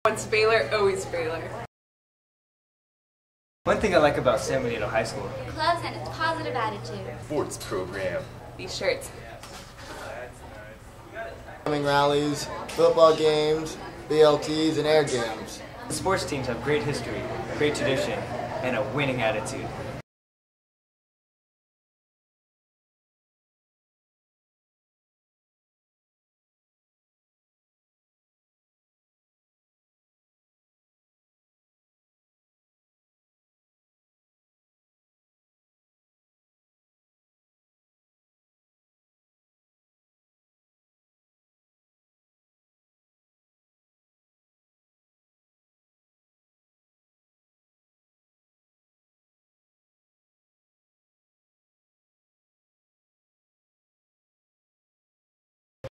Once Baylor, always Baylor. One thing I like about San Benito High School. Clubs and its positive attitude. Sports program. These shirts. Rallies, football games, BLTs, and air jams. The sports teams have great history, great tradition, and a winning attitude.